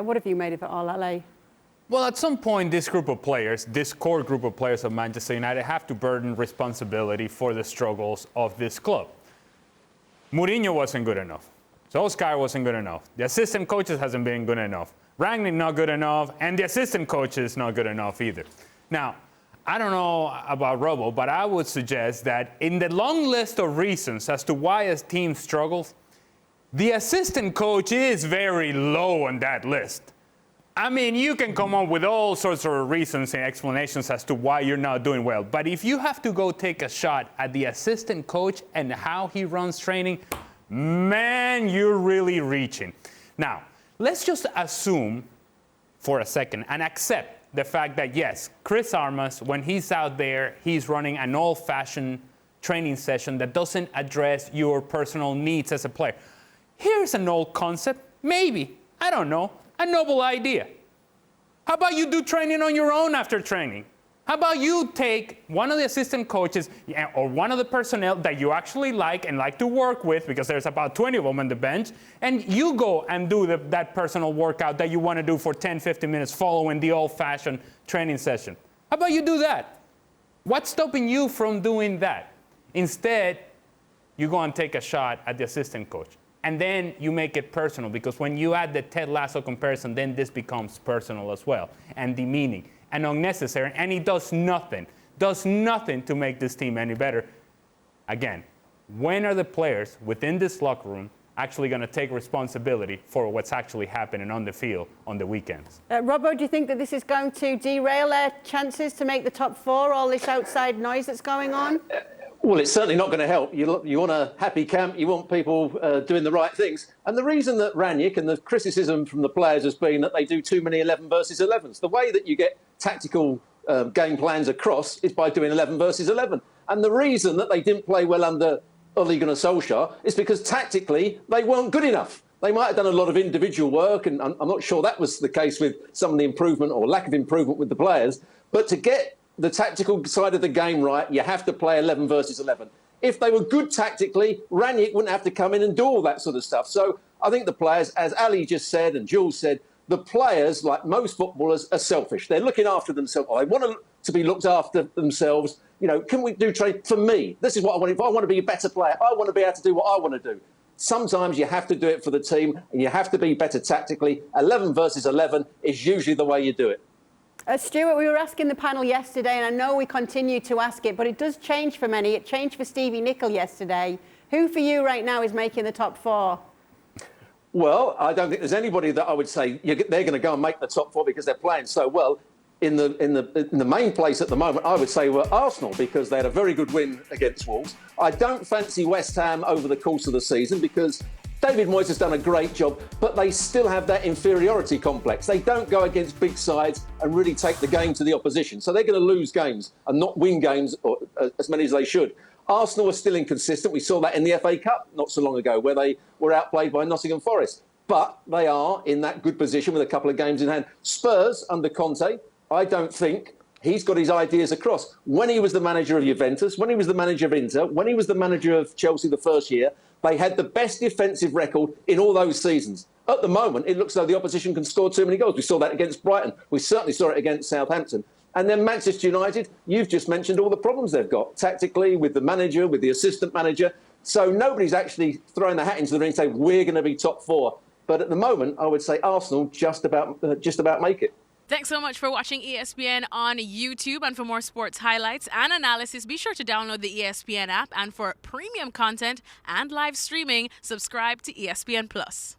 What have you made of it all, Ale? Well, at some point, this core group of players of Manchester United have to burden responsibility for the struggles of this club. Mourinho wasn't good enough. Solskjaer wasn't good enough. The assistant coaches hasn't been good enough. Rangnick not good enough, and the assistant coach is not good enough either. Now, I don't know about Robo, but I would suggest that in the long list of reasons as to why a team struggles, the assistant coach is very low on that list. I mean, you can come up with all sorts of reasons and explanations as to why you're not doing well. But if you have to go take a shot at the assistant coach and how he runs training, man, you're really reaching. Now, let's just assume for a second and accept the fact that, yes, Chris Armas, when he's out there, he's running an old-fashioned training session that doesn't address your personal needs as a player. Here's an old concept, maybe, I don't know, a noble idea. How about you do training on your own after training? How about you take one of the assistant coaches or one of the personnel that you actually like and like to work with, because there's about 20 of them on the bench, and you go and do that personal workout that you want to do for 10, 15 minutes following the old-fashioned training session. How about you do that? What's stopping you from doing that? Instead, you go and take a shot at the assistant coach. And then you make it personal, because when you add the Ted Lasso comparison, then this becomes personal as well and demeaning and unnecessary, and he does nothing to make this team any better. Again, when are the players within this locker room actually going to take responsibility for what's actually happening on the field on the weekends? Robbo, do you think that this is going to derail their chances to make the top four, all this outside noise that's going on? Well, it's certainly not going to help. You want a happy camp. You want people doing the right things. And the reason that Rangnick and the criticism from the players has been that they do too many 11 versus 11s. The way that you get tactical game plans across is by doing 11 versus 11. And the reason that they didn't play well under Ole Gunnar Solskjaer is because tactically they weren't good enough. They might have done a lot of individual work, and I'm not sure that was the case with some of the improvement or lack of improvement with the players. But to get the tactical side of the game right, you have to play 11 versus 11. If they were good tactically, Rangnick wouldn't have to come in and do all that sort of stuff. So I think the players, as Ali just said and Jules said, the players, like most footballers, are selfish. They're looking after themselves. They want to be looked after themselves. You know, can we do training? For me, this is what I want. If I want to be a better player, I want to be able to do what I want to do. Sometimes you have to do it for the team, and you have to be better tactically. 11 versus 11 is usually the way you do it. Stewart, we were asking the panel yesterday, and I know we continue to ask it, but it does change for many. It changed for Stevie Nicol yesterday. Who for you right now is making the top four? Well, I don't think there's anybody that I would say they're going to go and make the top four because they're playing so well. In the main place at the moment, I would say were Arsenal, because they had a very good win against Wolves. I don't fancy West Ham over the course of the season because David Moyes has done a great job, but they still have that inferiority complex. They don't go against big sides and really take the game to the opposition. So they're going to lose games and not win games as many as they should. Arsenal are still inconsistent. We saw that in the FA Cup not so long ago, where they were outplayed by Nottingham Forest. But they are in that good position with a couple of games in hand. Spurs, under Conte, I don't think he's got his ideas across. When he was the manager of Juventus, when he was the manager of Inter, when he was the manager of Chelsea the first year, they had the best defensive record in all those seasons. At the moment, it looks like the opposition can score too many goals. We saw that against Brighton. We certainly saw it against Southampton. And then Manchester United, you've just mentioned all the problems they've got tactically, with the manager, with the assistant manager. So nobody's actually throwing the hat into the ring and saying, we're going to be top four. But at the moment, I would say Arsenal just about make it. Thanks so much for watching ESPN on YouTube. And for more sports highlights and analysis, be sure to download the ESPN app. And for premium content and live streaming, subscribe to ESPN Plus.